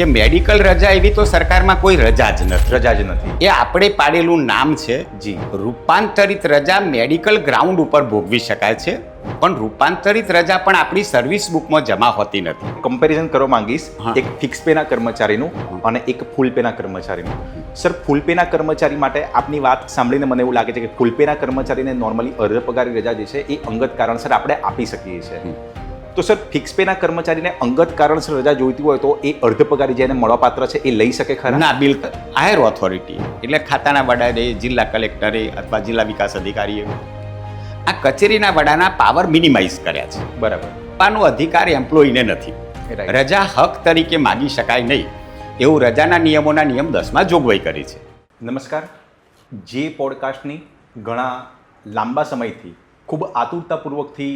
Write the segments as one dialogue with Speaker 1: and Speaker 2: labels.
Speaker 1: કે મેડિકલ રજા એવી તો સરકારમાં કોઈ રજા જ નથી.
Speaker 2: નથી.
Speaker 1: એ આપણે પાડેલું નામ છે.
Speaker 2: જી.
Speaker 1: રૂપાંતરિત રજા મેડિકલ ગ્રાઉન્ડ ઉપર ભોગવી શકાય છે, પણ રૂપાંતરિત રજા પણ આપણી સર્વિસ બુકમાં જમા હોતી નથી.
Speaker 2: કમ્પેરિઝન કરવા માંગીશ
Speaker 1: હા.
Speaker 2: એક ફિક્સ પેના કર્મચારીનું અને એક ફૂલ પેના કર્મચારીનું. સર, ફૂલ પેના કર્મચારી માટે આપની વાત સાંભળીને મને એવું લાગે છે કે ફૂલ પેના કર્મચારીને નોર્મલી અર્ધ પગારી રજા જે છે એ અંગત કારણસર આપણે આપી શકીએ છીએ. તો સર, ફિક્સ પેના કર્મચારીને અંગત કારણસર રજા જોઈતી હોય તો એ અર્ધ પગારી જેને મળવાપાત્ર છે એ લઈ શકે ખરા?
Speaker 1: ના, બિલકુલ. હાયર ઓથોરિટી એટલે ખાતાના વડાએ, જિલ્લા કલેક્ટરે અથવા જિલ્લા વિકાસ અધિકારીએ આ કચેરીના વડાના પાવર મિનિમાઇઝ કર્યા છે.
Speaker 2: બરાબર.
Speaker 1: આનો અધિકાર એમ્પ્લોયીને નથી.
Speaker 2: Right.
Speaker 1: રજા હક તરીકે માગી શકાય નહીં એવું રજાના નિયમોના નિયમ 10માં જોગવાઈ કરી છે.
Speaker 2: નમસ્કાર. જે પોડકાસ્ટની ઘણા લાંબા સમયથી ખૂબ આતુરતાપૂર્વકથી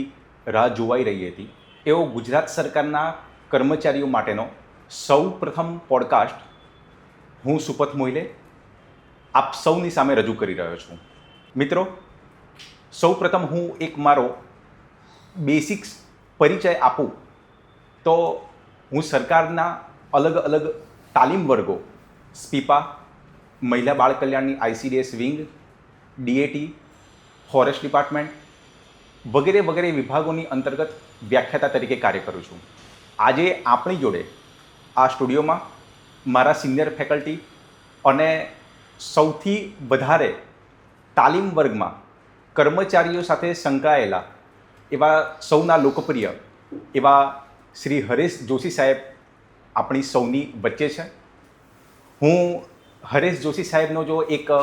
Speaker 2: રાહ જોવાઈ રહી હતી એવો ગુજરાત સરકારના કર્મચારીઓ માટેનો સૌ પ્રથમ પોડકાસ્ટ હું સુપથ મોઇલે આપ સૌની સામે રજૂ કરી રહ્યો છું. મિત્રો, સૌ પ્રથમ હું એક મારો બેસિક્સ પરિચય આપું તો હું સરકારના અલગ અલગ તાલીમ વર્ગો, સ્પીપા, મહિલા બાળ કલ્યાણની ICDS wing, DAT, forest department વગેરે વગેરે વિભાગોની અંતર્ગત વ્યાખ્યાતા તરીકે કાર્ય કરું છું. આજે આપણી જોડે આ સ્ટુડિયોમાં મારા સિનિયર ફેકલ્ટી અને સૌથી વધારે તાલીમ વર્ગમાં કર્મચારીઓ સાથે સંકળાયેલા એવા સૌના લોકપ્રિય એવા શ્રી હરેશ જોશી સાહેબ આપણી સૌની વચ્ચે છે. હું હરેશ જોશી સાહેબનો જો એક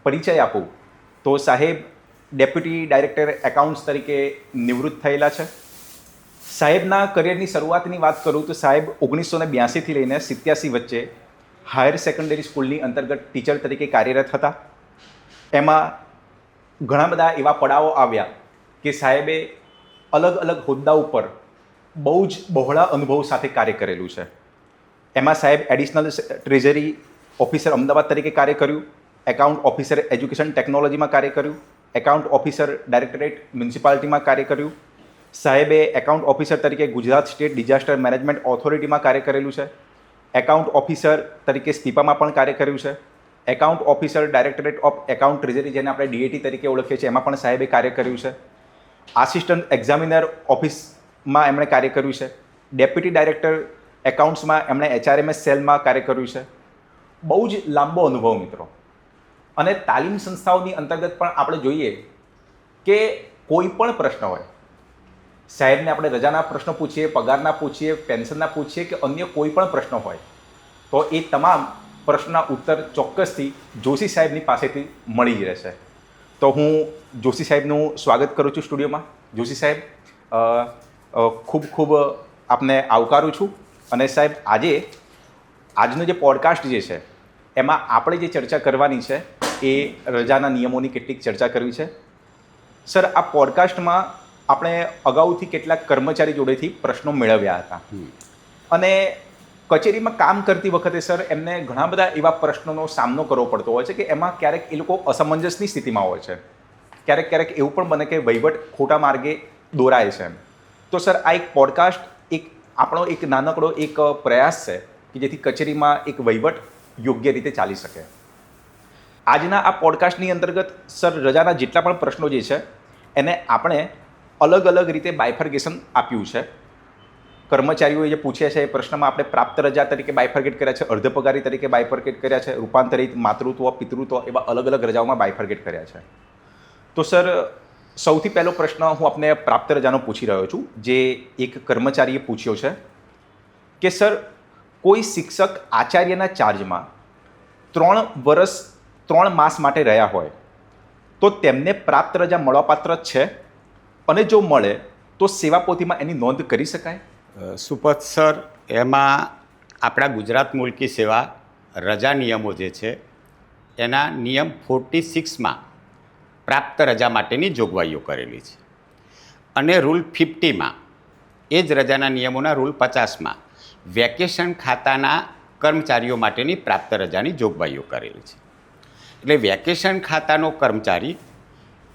Speaker 2: પરિચય આપું તો સાહેબ ડેપ્યુટી ડાયરેક્ટર એકાઉન્ટ્સ તરીકે નિવૃત્ત થયેલા છે. સાહેબના કરિયરની શરૂઆતની વાત કરું તો સાહેબ 1982થી લઈને 87 વચ્ચે હાયર સેકન્ડરી સ્કૂલની અંતર્ગત ટીચર તરીકે કાર્યરત હતા. એમાં ઘણા બધા એવા પડાવો આવ્યા કે સાહેબે અલગ અલગ હોદ્દા ઉપર બહુ જ બહોળા અનુભવ સાથે કાર્ય કરેલું છે. એમાં સાહેબ એડિશનલ ટ્રેઝરી ઓફિસર અમદાવાદ તરીકે કાર્ય કર્યું, એકાઉન્ટ ઓફિસર એજ્યુકેશન ટેકનોલોજીમાં કાર્ય કર્યું, એકાઉન્ટ ઓફિસર ડાયરેક્ટરેટ મ્યુનિસિપાલિટીમાં કાર્ય કર્યું. સાહેબે એકાઉન્ટ ઓફિસર તરીકે ગુજરાત સ્ટેટ ડિઝાસ્ટર મેનેજમેન્ટ ઓથોરિટીમાં કાર્ય કરેલું છે. એકાઉન્ટ ઓફિસર તરીકે સ્પીપામાં પણ કાર્ય કર્યું છે. Account officer directorate of account treasury જેને આપણે DAT તરીકે ઓળખીએ છીએ એમાં પણ સાહેબે કાર્ય કર્યું છે. આસિસ્ટન્ટ એક્ઝામિનર ઓફિસમાં એમણે કાર્ય કર્યું છે. ડેપ્યુટી ડાયરેક્ટર એકાઉન્ટ્સમાં એમણે HRMS સેલમાં કાર્ય કર્યું છે. બહુ જ લાંબો અનુભવ મિત્રો. અને તાલીમ સંસ્થાઓની અંતર્ગત પણ આપણે જોઈએ કે કોઈ પણ પ્રશ્ન હોય, સાહેબને આપણે રજાના પ્રશ્નો પૂછીએ, પગારના પૂછીએ, પેન્શનના પૂછીએ કે અન્ય કોઈ પણ પ્રશ્ન હોય તો એ તમામ પ્રશ્નના ઉત્તર ચોક્કસથી જોશી સાહેબની પાસેથી મળી જ રહેશે. તો હું જોશી સાહેબનું સ્વાગત કરું છું સ્ટુડિયોમાં. જોશી સાહેબ, ખૂબ ખૂબ આપને આવકારું છું. અને સાહેબ, આજનો જે પોડકાસ્ટ જે છે એમાં આપણે જે ચર્ચા કરવાની છે એ રજાના નિયમોની કેટલીક ચર્ચા કરવી છે. સર, આ પોડકાસ્ટમાં આપણે અગાઉથી કેટલાક કર્મચારી જોડેથી પ્રશ્નો મેળવ્યા હતા અને કચેરીમાં કામ કરતી વખતે સર એમને ઘણા બધા એવા પ્રશ્નોનો સામનો કરવો પડતો હોય છે કે એમાં ક્યારેક એ લોકો અસમંજસની સ્થિતિમાં હોય છે. ક્યારેક એવું પણ બને કે વહીવટ ખોટા માર્ગે દોરાય છે. તો સર, આ એક પોડકાસ્ટ આપણો એક નાનકડો એક પ્રયાસ છે કે જેથી કચેરીમાં એક વહીવટ યોગ્ય રીતે ચાલી શકે. આજના આ પોડકાસ્ટની અંતર્ગત સર રજાના જેટલા પણ પ્રશ્નો જે છે એને આપણે અલગ અલગ રીતે બાયફર્ગેશન આપ્યું છે. કર્મચારીઓએ જે પૂછ્યા છે એ પ્રશ્નમાં આપણે પ્રાપ્ત રજા તરીકે બાયફર્ગેટ કર્યા છે, અર્ધ પગારી તરીકે બાયફર્ગેટ કર્યા છે, રૂપાંતરિત, માતૃત્વ, પિતૃત્વ એવા અલગ અલગ રજાઓમાં બાયફર્ગેટ કર્યા છે. તો સર, સૌથી પહેલો પ્રશ્ન હું આપને પ્રાપ્ત રજાનો પૂછી રહ્યો છું, જે એક કર્મચારીએ પૂછ્યો છે કે સર, કોઈ શિક્ષક આચાર્યના ચાર્જમાં 3 વર્ષ 3 માસ માટે રહ્યા હોય તો તેમને પ્રાપ્ત રજા મળવાપાત્ર છે અને જો મળે તો સેવાપોથીમાં એની નોંધ કરી શકાય?
Speaker 1: સુપથ સર, એમાં આપણા ગુજરાત મુલકી સેવા રજા નિયમો જે છે એના નિયમ 46માં પ્રાપ્ત રજા માટેની જોગવાઈઓ કરેલી છે અને રૂલ 50માં એ જ રજાના નિયમોના રૂલ 50માં વેકેશન ખાતાના કર્મચારીઓ માટેની પ્રાપ્ત રજાની જોગવાઈઓ કરેલી છે. એટલે વેકેશન ખાતાનો કર્મચારી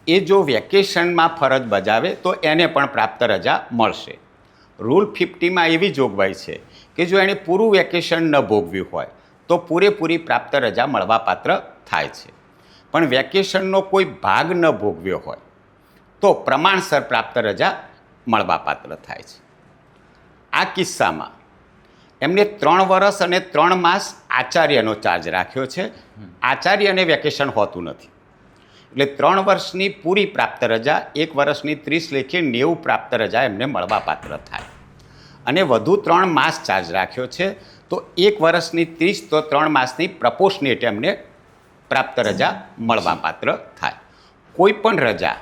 Speaker 1: એ જો વેકેશનમાં ફરજ બજાવે તો એને પણ પ્રાપ્ત રજા મળશે. રૂલ 50માં એવી જોગવાઈ છે કે જો એણે પૂરું વેકેશન ન ભોગવ્યું હોય તો પૂરેપૂરી પ્રાપ્ત રજા મળવાપાત્ર થાય છે. પણ વેકેશનનો કોઈ ભાગ ન ભોગવ્યો હોય તો પ્રમાણસર પ્રાપ્ત રજા મળવાપાત્ર થાય છે. આ કિસ્સામાં એમને 3 વર્ષ અને 3 માસ આચાર્યનો ચાર્જ રાખ્યો છે. આચાર્યને વેકેશન હોતું નથી. એટલે 3 વર્ષની પૂરી પ્રાપ્ત રજા, 1 વર્ષની 30 લેખે 90 પ્રાપ્ત રજા એમને મળવાપાત્ર થાય. અને વધુ 3 માસ ચાર્જ રાખ્યો છે, તો 1 વર્ષની 30 તો 3 માસની પ્રપોર્શનેટ એમને પ્રાપ્ત રજા મળવાપાત્ર થાય. કોઈ પણ રજા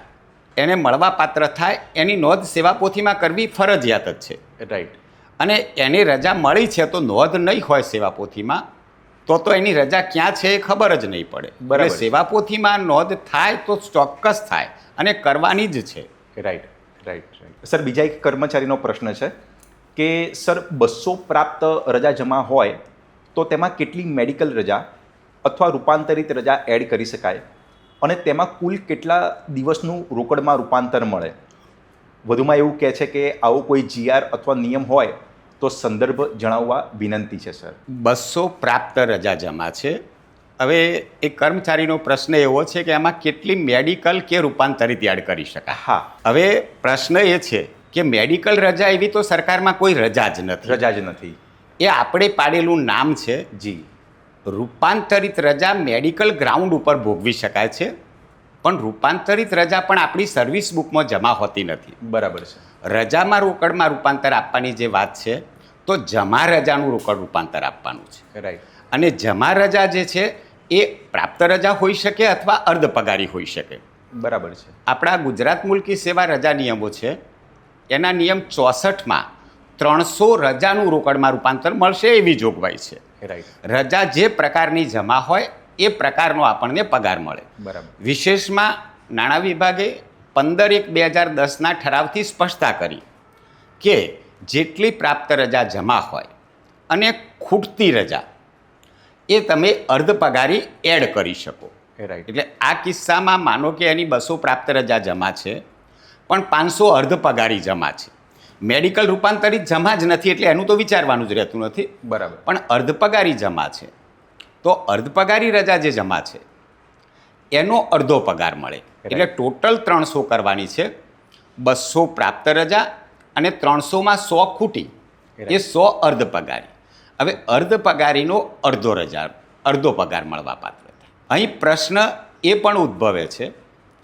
Speaker 1: એને મળવાપાત્ર થાય એની નોંધ સેવાપોથીમાં કરવી ફરજિયાત જ છે.
Speaker 2: રાઈટ.
Speaker 1: અને એની રજા મળી છે તો નોંધ નહીં હોય સેવાપોથીમાં તો એની રજા ક્યાં છે એ ખબર જ નહીં પડે.
Speaker 2: બરાબર.
Speaker 1: એટલે સેવાપોથીમાં નોંધ થાય તો ચોક્કસ થાય અને કરવાની જ છે.
Speaker 2: Right right right. સર, બીજા એક કર્મચારીનો પ્રશ્ન છે કે સર 200 પ્રાપ્ત રજા જમા હોય તો તેમાં કેટલી મેડિકલ રજા અથવા રૂપાંતરિત રજા એડ કરી શકાય અને તેમાં કુલ કેટલા દિવસનું રોકડમાં રૂપાંતર મળે? વધુમાં એવું કહે છે કે આવો કોઈ જીઆર અથવા નિયમ હોય તો સંદર્ભ જણાવવા વિનંતી છે સર.
Speaker 1: 200 પ્રાપ્ત રજા જમા છે. હવે એ કર્મચારીનો પ્રશ્ન એવો છે કે એમાં કેટલી મેડિકલ કે રૂપાંતરિત એડ કરી શકાય.
Speaker 2: હા.
Speaker 1: હવે પ્રશ્ન એ છે કે મેડિકલ રજા એવી તો સરકારમાં કોઈ રજા જ નથી.
Speaker 2: રજા જ નથી.
Speaker 1: એ આપણે પાડેલું નામ છે.
Speaker 2: જી.
Speaker 1: રૂપાંતરિત રજા મેડિકલ ગ્રાઉન્ડ ઉપર ભોગવી શકાય છે, પણ રૂપાંતરિત રજા પણ આપણી સર્વિસ બુકમાં જમા હોતી નથી.
Speaker 2: બરાબર છે.
Speaker 1: રજામાં રોકડમાં રૂપાંતર આપવાની જે વાત છે તો જમા રજાનું રોકડ રૂપાંતર આપવાનું છે.
Speaker 2: રાઈટ.
Speaker 1: અને જમા રજા જે છે એ પ્રાપ્ત રજા હોઈ શકે અથવા અર્ધ પગારી હોઈ શકે.
Speaker 2: બરાબર છે.
Speaker 1: આપણા ગુજરાત મુલકી સેવા રજા નિયમો છે, એના નિયમ 64માં 300 રજાનું રોકડમાં રૂપાંતર મળશે એવી જોગવાઈ છે.
Speaker 2: રાઈટ.
Speaker 1: રજા જે પ્રકારની જમા હોય એ પ્રકારનો આપણને પગાર મળે.
Speaker 2: બરાબર.
Speaker 1: વિશેષમાં નાણાં વિભાગે 15/1/2010ના ઠરાવથી સ્પષ્ટતા કરી કે જેટલી પ્રાપ્ત રજા જમા હોય અને ખૂટતી રજા એ તમે અર્ધ પગારી એડ કરી શકો.
Speaker 2: રાઈટ.
Speaker 1: એટલે આ કિસ્સામાં માનો કે એની 200 પ્રાપ્ત રજા જમા છે પણ 500 અર્ધ પગારી જમા છે. મેડિકલ રૂપાંતરિત જમા જ નથી એટલે એનું તો વિચારવાનું જ રહેતું નથી.
Speaker 2: બરાબર.
Speaker 1: પણ અર્ધ પગારી જમા છે તો અર્ધ પગારી રજા જે જમા છે એનો અડધો પગાર મળે. એટલે ટોટલ 300 કરવાની છે. 200 પ્રાપ્ત રજા અને 300માં 100 ખૂટી એ 100 અર્ધ પગારી. હવે અર્ધ પગારીનો અડધો પગાર મળવાપાત્ર થાય. અહીં પ્રશ્ન એ પણ ઉદ્ભવે છે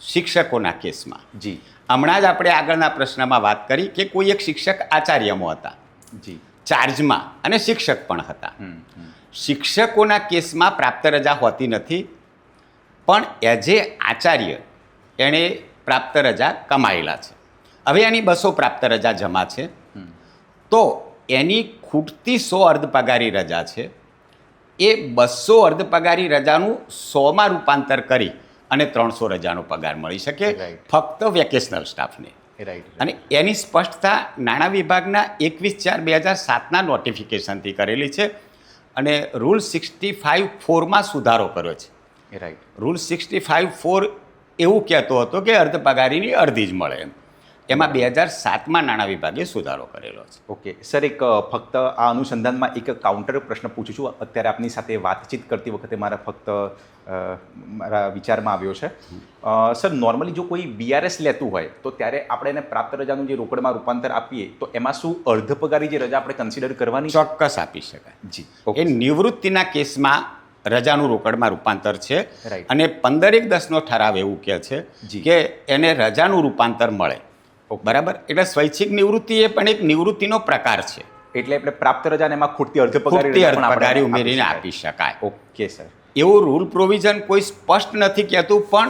Speaker 1: શિક્ષકોના કેસમાં.
Speaker 2: જી.
Speaker 1: હમણાં જ આપણે આગળના પ્રશ્નમાં વાત કરી કે કોઈ એક શિક્ષક આચાર્યમાં હતા,
Speaker 2: જી.
Speaker 1: ચાર્જમાં, અને શિક્ષક પણ હતા. શિક્ષકોના કેસમાં પ્રાપ્ત રજા હોતી નથી, પણ એઝ એ આચાર્ય એણે પ્રાપ્ત રજા કમાયેલા છે. હવે એની 200 પ્રાપ્ત રજા જમા છે તો એની ખૂટતી 100 અર્ધ પગારી રજા છે એ 200 અર્ધ પગારી રજાનું 100માં રૂપાંતર કરી અને 300 રજાનો પગાર મળી શકે ફક્ત વેકેશનલ સ્ટાફને.
Speaker 2: રાઈટ.
Speaker 1: અને એની સ્પષ્ટતા નાણાં વિભાગના 21/4/2007ના નોટિફિકેશનથી કરેલી છે અને રૂલ 65(4) સુધારો કર્યો છે.
Speaker 2: રાઈટ.
Speaker 1: રૂલ 65(4) એવું કહેતો હતો કે અર્ધ પગારીની અડધી જ મળે એમ. એમાં 2007માં નાણાં વિભાગે સુધારો કરેલો છે.
Speaker 2: ઓકે સર, એક ફક્ત આ અનુસંધાનમાં એક કાઉન્ટર પ્રશ્ન પૂછું છું. અત્યારે આપની સાથે વાતચીત કરતી વખતે મારા વિચારમાં આવ્યો છે. સર, નોર્મલી જો કોઈ બીઆરએસ લેતું હોય તો ત્યારે આપણે એને પ્રાપ્ત રજાનું જે રોકડમાં રૂપાંતર આપીએ તો એમાં શું અર્ધ પગારી જે રજા આપણે કન્સિડર કરવાની?
Speaker 1: ચોક્કસ આપી શકાય.
Speaker 2: જી.
Speaker 1: એ નિવૃત્તિના કેસમાં રજાનું રોકડમાં રૂપાંતર છે.
Speaker 2: Right.
Speaker 1: અને 15/1/10નો ઠરાવ એવું કહે છે
Speaker 2: જી.
Speaker 1: કે એને રજાનું રૂપાંતર મળે. બરાબર. એટલે સ્વૈચ્છિક નિવૃત્તિ એ પણ એક નિવૃત્તિનો પ્રકાર છે.
Speaker 2: એટલે આપણે પ્રાપ્ત રજાને એમાં ખૂટતી અર્ધ
Speaker 1: ખૂટતી
Speaker 2: પગારી
Speaker 1: અર્ધ પગારી ઉમેરીને આપી શકાય.
Speaker 2: Okay sir.
Speaker 1: એવું રૂલ પ્રોવિઝન કોઈ સ્પષ્ટ નથી કહેતું, પણ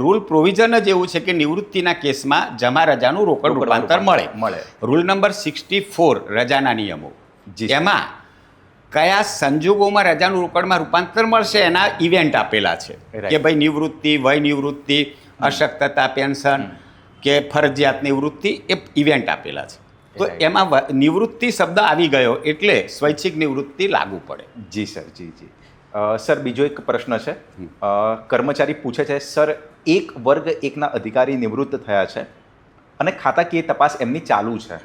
Speaker 1: રૂલ પ્રોવિઝન જ એવું છે કે નિવૃત્તિના કેસમાં જમા રજાનું રોકડ રૂપાંતર મળે. રૂલ નંબર 64 રજાના નિયમો,
Speaker 2: જી.
Speaker 1: એમાં કયા સંજોગોમાં રજાનું રોકડમાં રૂપાંતર મળશે એના ઇવેન્ટ આપેલા છે.
Speaker 2: Right.
Speaker 1: કે ભાઈ નિવૃત્તિ, વય નિવૃત્તિ, અશક્તતા પેન્શન કે ફરજિયાત નિવૃત્તિ, એ ઇવેન્ટ આપેલા છે. તો
Speaker 2: Right.
Speaker 1: એમાં નિવૃત્તિ શબ્દ આવી ગયો એટલે સ્વૈચ્છિક નિવૃત્તિ લાગુ પડે.
Speaker 2: જી સર, જી. સર, બીજો એક પ્રશ્ન છે. કર્મચારી પૂછે છે, સર, 1 વર્ગ 1ના અધિકારી નિવૃત્ત થયા છે અને ખાતાકીય તપાસ એમની ચાલુ છે,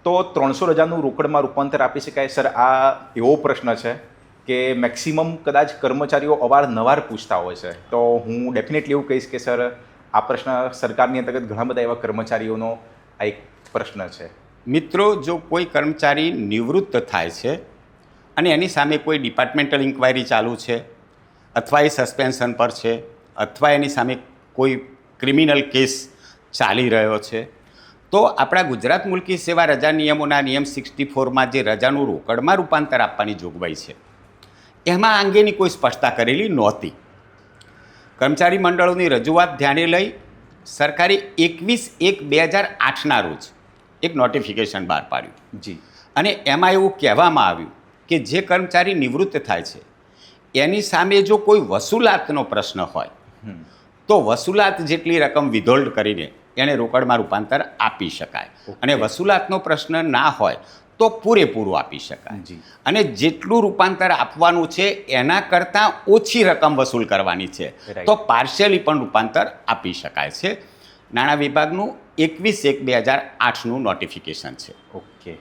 Speaker 2: તો 300 રજાનું રોકડમાં રૂપાંતર આપી શકાય? સર, આ એવો પ્રશ્ન છે કે મેક્સિમમ કદાચ કર્મચારીઓ અવારનવાર પૂછતા હોય છે, તો હું ડેફિનેટલી એવું કહીશ કે સર, આ પ્રશ્ન સરકારની અંતર્ગત ઘણા બધા એવા કર્મચારીઓનો આ એક પ્રશ્ન છે.
Speaker 1: મિત્રો, જો કોઈ કર્મચારી નિવૃત્ત થાય છે અને એની સામે કોઈ ડિપાર્ટમેન્ટલ ઇન્ક્વાયરી ચાલુ છે, અથવા એ સસ્પેન્શન પર છે, અથવા એની સામે કોઈ ક્રિમિનલ કેસ ચાલી રહ્યો છે, તો આપણા ગુજરાત મુલ્કી સેવા રજા નિયમોના નિયમ 64માં જે રજાનું રોકડમાં રૂપાંતર આપવાની જોગવાઈ છે, એમાં અંગેની કોઈ સ્પષ્ટતા કરેલી નહોતી. કર્મચારી મંડળોની રજૂઆત ધ્યાને લઈ સરકારે 21/1/2008ના રોજ એક નોટિફિકેશન બહાર પાડ્યું.
Speaker 2: જી.
Speaker 1: અને એમાં એવું કહેવામાં આવ્યું કે જે કર્મચારી નિવૃત્ત થાય છે એની સામે જો કોઈ વસૂલાતનો પ્રશ્ન હોય તો વસૂલાત જેટલી રકમ વિધોલ્ડ કરીને એને રોકડમાં રૂપાંતર આપી શકાય. અને વસૂલાતનો પ્રશ્ન ના હોય તો પૂરેપૂરું આપી શકાય.
Speaker 2: જી.
Speaker 1: અને જેટલું રૂપાંતર આપવાનું છે એના કરતાં ઓછી રકમ વસૂલ કરવાની છે તો પાર્શિયલી પણ રૂપાંતર આપી શકાય છે. નાણાં વિભાગનું 21/1/2008નું નોટિફિકેશન છે.
Speaker 2: ઓકે.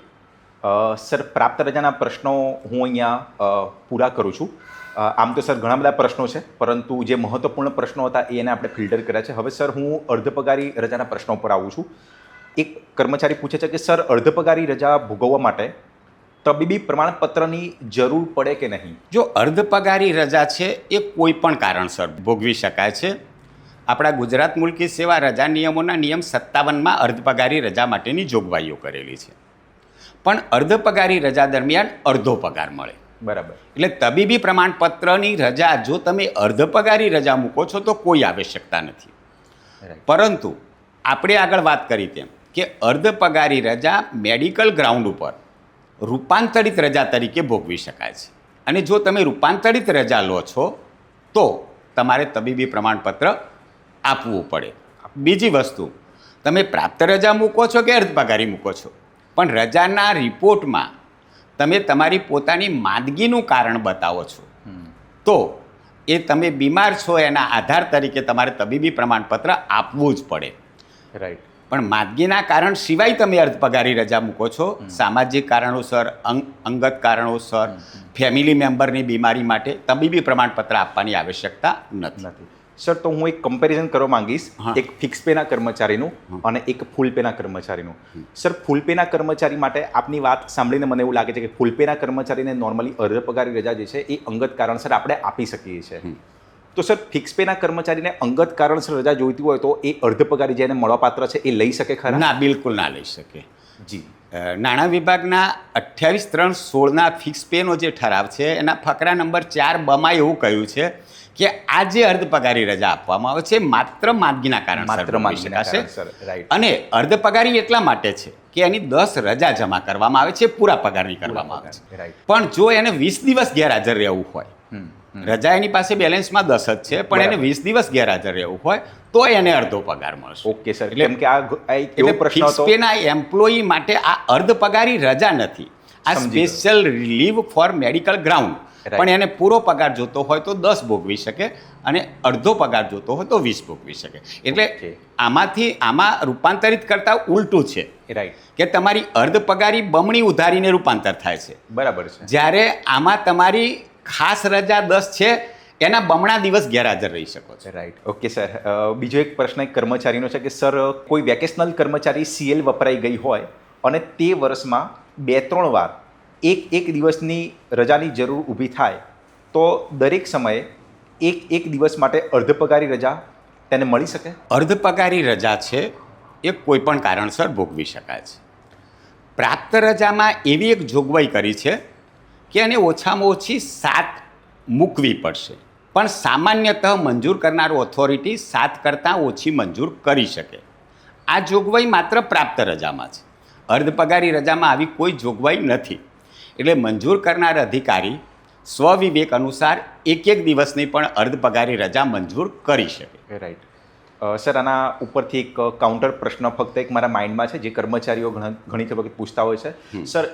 Speaker 2: સર, પ્રાપ્ત રજાના પ્રશ્નો હું અહીંયા પૂરા કરું છું. આમ તો સર ઘણા બધા પ્રશ્નો છે, પરંતુ જે મહત્વપૂર્ણ પ્રશ્નો હતા એને આપણે ફિલ્ટર કર્યા છે. હવે સર, હું અર્ધપગારી રજાના પ્રશ્નો પર આવું છું. એક કર્મચારી પૂછે છે કે સર, અર્ધપગારી રજા ભોગવવા માટે તબીબી પ્રમાણપત્રની જરૂર પડે કે નહીં?
Speaker 1: જો અર્ધપગારી રજા છે એ કોઈ પણ કારણસર ભોગવી શકાય છે. આપણા ગુજરાત મુલ્કી સેવા રજા નિયમોના નિયમ 57માં અર્ધપગારી રજા માટેની જોગવાઈઓ કરેલી છે. પણ અર્ધપગારી રજા દરમિયાન અડધો પગાર મળે.
Speaker 2: બરાબર.
Speaker 1: એટલે તબીબી પ્રમાણપત્રની રજા જો તમે અર્ધપગારી રજા મૂકો છો તો કોઈ આવશ્યકતા નથી. પરંતુ આપણે આગળ વાત કરી તેમ કે અર્ધપગારી રજા મેડિકલ ગ્રાઉન્ડ ઉપર રૂપાંતરિત રજા તરીકે ભોગવી શકાય છે. અને જો તમે રૂપાંતરિત રજા લો છો તો તમારે તબીબી પ્રમાણપત્ર આપવું પડે. બીજી વસ્તુ, તમે પ્રાપ્ત રજા મૂકો છો કે અર્ધપગારી મૂકો છો, પણ રજાના રિપોર્ટમાં તમે તમારી પોતાની માંદગીનું કારણ બતાવો છો તો એ તમે બીમાર છો એના આધાર તરીકે તમારે તબીબી પ્રમાણપત્ર આપવું જ પડે.
Speaker 2: રાઈટ.
Speaker 1: પણ માંદગીના કારણ સિવાય તમે અર્ધપગારી રજા મૂકો છો, સામાજિક કારણોસર, અંગત કારણોસર, ફેમિલી મેમ્બરની બીમારી માટે તબીબી પ્રમાણપત્ર આપવાની આવશ્યકતા નથી.
Speaker 2: સર, તો હું એક કમ્પેરિઝન કરવા માંગીશ, એક ફિક્સ પેના કર્મચારીનું અને એક ફૂલ પેના કર્મચારીનું. સર, ફૂલ પેના કર્મચારી માટે આપની વાત સાંભળીને મને એવું લાગે છે કે ફૂલ પેના કર્મચારીને નોર્મલી અર્ધપગારી રજા જે છે એ અંગત કારણસર આપણે આપી શકીએ છીએ. તો સર, ફિક્સ પેના કર્મચારીને અંગત કારણસર રજા જોઈતી હોય તો એ અર્ધપગારી જેને મળવાપાત્ર છે એ લઈ શકે ખરા?
Speaker 1: ના, બિલકુલ ના લઈ શકે.
Speaker 2: જી.
Speaker 1: નાણાં વિભાગના 28/3/16ના ફિક્સ પેનો જે ઠરાવ છે એના ફકરા નંબર 4 એવું કહ્યું છે કે આ જે અર્ધપગારી રજા આપવામાં આવે છે માત્ર માંદગીના કારણસર ભોગવી શકાશે. અને અર્ધપગારી એટલા માટે છે કે એની 10 રજા જમા કરવામાં આવે છે, પૂરા પગારની કરવામાં આવે છે. પણ જો એને 20 દિવસ ગેરહાજર રહેવું હોય, રજા એની પાસે બેલેન્સમાં 10 જ છે પણ એને 20 દિવસ ગેરહાજર રહેવું હોય તો એને અડધો પગાર મળશે.
Speaker 2: Okay sir. કેમ કે આ એક એવો પ્રશ્ન હતો,
Speaker 1: ફિક્સ પેના એમ્પ્લોયી માટે આ અર્ધપગારી રજા નથી, આ special leave for medical ground. પણ એને પૂરો પગાર જોતો હોય તો 10 ભોગવી શકે અને અડધો પગાર જોતો હોય તો 20 ભોગવી શકે. એટલે આમાં રૂપાંતરિત કરતા ઉલટું છે.
Speaker 2: રાઈટ.
Speaker 1: કે તમારી અર્ધપગારી બમણી ઉધારીને રૂપાંતર થાય છે.
Speaker 2: બરાબર છે.
Speaker 1: જ્યારે આમાં તમારી ખાસ રજા 10 છે એના બમણા દિવસ ગેરહાજર રહી શકો છો.
Speaker 2: રાઈટ. Okay sir. બીજો એક પ્રશ્ન એક કર્મચારીનો છે કે સર, કોઈ વેકેશનલ કર્મચારી CL વપરાઈ ગઈ હોય અને તે વર્ષમાં 2-3 વાર એક દિવસની રજાની જરૂર ઊભી થાય તો દરેક સમયે એક દિવસ માટે અર્ધપગારી રજા તેને મળી શકે?
Speaker 1: અર્ધપગારી રજા છે એ કોઈ પણ કારણસર ભોગવી શકાય છે. પ્રાપ્ત રજામાં એવી એક જોગવાઈ કરી છે કે એને ઓછામાં ઓછી 7 મૂકવી પડશે, પણ સામાન્યતઃ મંજૂર કરનાર ઓથોરિટી 7 કરતાં ઓછી મંજૂર કરી શકે. આ જોગવાઈ માત્ર પ્રાપ્ત રજામાં છે. અર્ધપગારી રજામાં આવી કોઈ જોગવાઈ નથી. એટલે મંજૂર કરનાર અધિકારી સ્વવિવેક અનુસાર એક દિવસની પણ અર્ધપગારી રજા મંજૂર કરી શકે.
Speaker 2: રાઈટ. સર, આના ઉપરથી એક કાઉન્ટર પ્રશ્ન ફક્ત એક મારા માઇન્ડમાં છે જે કર્મચારીઓ ઘણી વખત પૂછતા હોય છે. સર,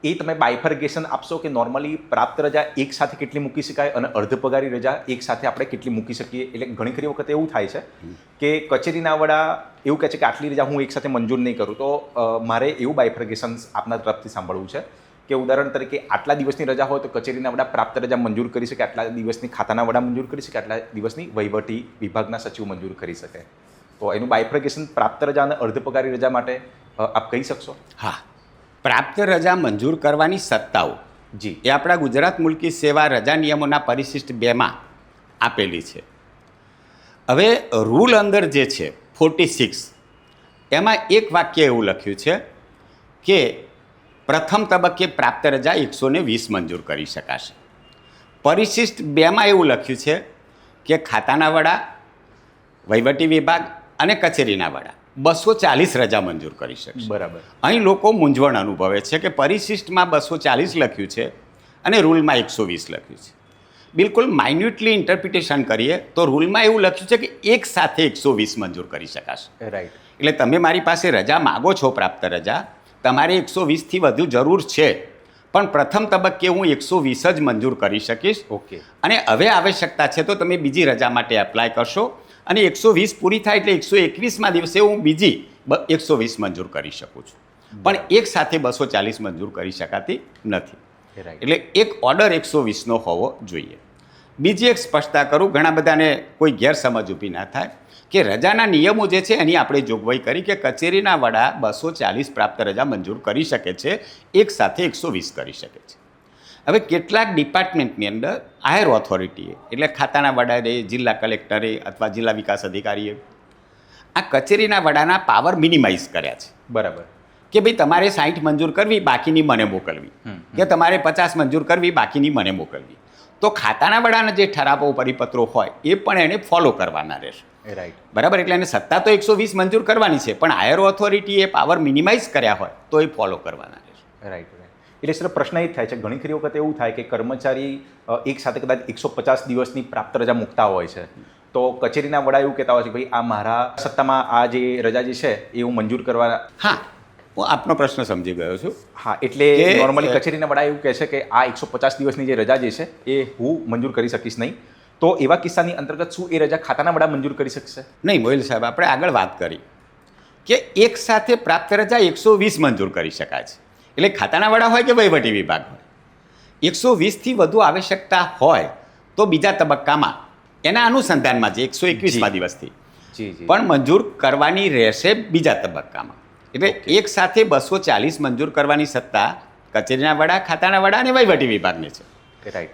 Speaker 2: એ તમે બાયફર્ગેશન આપશો કે નોર્મલી પ્રાપ્ત રજા એક સાથે કેટલી મૂકી શકાય અને અર્ધ પગારી રજા એક સાથે આપણે કેટલી મૂકી શકીએ? એટલે ઘણી ખરી વખત એવું થાય છે કે કચેરીના વડા એવું કહે છે કે આટલી રજા હું એક સાથે મંજૂર નહીં કરું. તો મારે એવું બાયફર્ગેશન આપના તરફથી સાંભળવું છે કે ઉદાહરણ તરીકે આટલા દિવસની રજા હોય તો કચેરીના વડા પ્રાપ્ત રજા મંજૂર કરી શકે, આટલા દિવસની ખાતાના વડા મંજૂર કરી શકે, આટલા દિવસની વહીવટી વિભાગના સચિવ મંજૂર કરી શકે. તો એનું બાયફર્ગેશન પ્રાપ્ત રજા અને અર્ધ પગારી રજા માટે આપ કહી શકશો?
Speaker 1: હા, પ્રાપ્ત રજા મંજૂર કરવાની સત્તાઓ
Speaker 2: જી
Speaker 1: એ આપણા ગુજરાત મુલ્કી સેવા રજા નિયમોના પરિશિષ્ટ 2માં આપેલી છે. હવે રૂલ અંદર જે છે 46 એમાં એક વાક્ય એવું લખ્યું છે કે પ્રથમ તબક્કે પ્રાપ્ત રજા 120 મંજૂર કરી શકાશે. પરિશિષ્ટ 2માં એવું લખ્યું છે કે ખાતાના વડા, વહીવટી વિભાગ અને કચેરીના વડા 240 રજા મંજૂર કરી શકશે.
Speaker 2: બરાબર.
Speaker 1: અહીં લોકો મૂંઝવણ અનુભવે છે કે પરિશિષ્ટમાં 240 લખ્યું છે અને રૂલમાં 120 લખ્યું છે. બિલકુલ માઇન્યુટલી ઇન્ટરપ્રિટેશન કરીએ તો રૂલમાં એવું લખ્યું છે કે એક સાથે 120 મંજૂર કરી શકાશે.
Speaker 2: રાઈટ.
Speaker 1: એટલે તમે મારી પાસે રજા માગો છો, પ્રાપ્ત રજા તમારે 120થી વધુ જરૂર છે, પણ પ્રથમ તબક્કે હું 120 જ મંજૂર કરી શકીશ.
Speaker 2: ઓકે.
Speaker 1: અને હવે આવશ્યકતા છે તો તમે બીજી રજા માટે એપ્લાય કરશો અને 120 પૂરી થાય એટલે 121માં દિવસે હું બીજી 120 મંજૂર કરી શકું છું, પણ એક સાથે 240 મંજૂર કરી શકાતી નથી. એટલે એક ઓર્ડર 120નો હોવો જોઈએ. બીજી એક સ્પષ્ટતા કરું, ઘણા બધાને કોઈ ગેરસમજ ઊભી ના થાય કે રજાના નિયમો જે છે એની આપણે જોગવાઈ કરી કે કચેરીના વડા 240 પ્રાપ્ત રજા મંજૂર કરી શકે છે, એક સાથે 120 કરી શકે છે. હવે કેટલાક ડિપાર્ટમેન્ટની અંદર હાયર ઓથોરિટીએ એટલે ખાતાના વડાએ, જિલ્લા કલેક્ટરે અથવા જિલ્લા વિકાસ અધિકારીએ આ કચેરીના વડાના પાવર મિનિમાઇઝ કર્યા છે.
Speaker 2: બરાબર.
Speaker 1: કે ભાઈ તમારે 60 મંજૂર કરવી, બાકીની મને મોકલવી, કે તમારે 50 મંજૂર કરવી, બાકીની મને મોકલવી. તો ખાતાના વડાના જે ઠરાવો પરિપત્રો હોય એ પણ એને ફોલો કરવાના રહેશે.
Speaker 2: રાઈટ.
Speaker 1: બરાબર. એટલે એને સત્તા તો 120 મંજૂર કરવાની છે, પણ હાયર ઓથોરિટીએ પાવર મિનિમાઇઝ કર્યા હોય તો એ ફોલો કરવાના રહેશે.
Speaker 2: રાઈટ. એટલે સર પ્રશ્ન એ જ થાય છે, ઘણી ખરી વખત એવું થાય કે કર્મચારી એક સાથે કદાચ 150 દિવસની પ્રાપ્ત રજા મૂકતા હોય છે, તો કચેરીના વડા એવું કહેતા હોય છે ભાઈ આ મારા સત્તામાં આ જે રજા જે છે એ હું મંજૂર કરવા.
Speaker 1: હા, હું આપનો પ્રશ્ન સમજી ગયો છું.
Speaker 2: હા, એટલે નોર્મલી કચેરીના વડા એવું કહે છે કે આ 150 દિવસની જે રજા જે છે એ હું મંજૂર કરી શકીશ નહીં. તો એવા કિસ્સાની અંતર્ગત શું એ રજા ખાતાના વડા મંજૂર કરી શકશે?
Speaker 1: નહીં મોહિલ સાહેબ, આપણે આગળ વાત કરી કે એક સાથે પ્રાપ્ત રજા 120 મંજૂર કરી શકાય છે. એટલે ખાતાના વડા હોય કે વહીવટી વિભાગ હોય, 120થી વધુ આવશ્યકતા હોય તો બીજા તબક્કામાં એના અનુસંધાનમાં જે 121મા દિવસથી પણ મંજૂર કરવાની રહેશે બીજા તબક્કામાં. એટલે એક સાથે 240 મંજૂર કરવાની સત્તા કચેરીના વડા, ખાતાના વડા અને વહીવટી વિભાગને છે.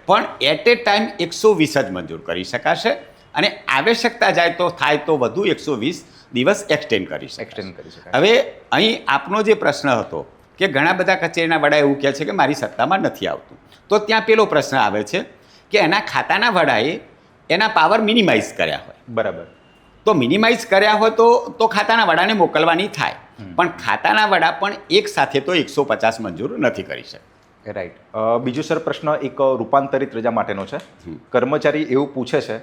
Speaker 1: પણ એટ એ ટાઈમ 120 જ મંજૂર કરી શકાશે અને આવશ્યકતા જાય તો થાય તો વધુ 120 દિવસ એક્સટેન્ડ કરી શકાય. હવે અહીં આપનો જે પ્રશ્ન હતો કે ઘણા બધા કચેરીના વડા એવું કહે છે કે મારી સત્તામાં નથી આવતું, તો ત્યાં પેલો પ્રશ્ન આવે છે કે એના ખાતાના વડાએ એના પાવર મિનિમાઇઝ કર્યા હોય.
Speaker 2: બરાબર.
Speaker 1: તો મિનિમાઇઝ કર્યા હોય તો ખાતાના વડાને મોકલવાની થાય, પણ ખાતાના વડા પણ એક સાથે તો 150 મંજૂર નથી કરી શકતા.
Speaker 2: રાઈટ. બીજો સર પ્રશ્ન એક રૂપાંતરિત રજા માટેનો છે. કર્મચારી એવું પૂછે છે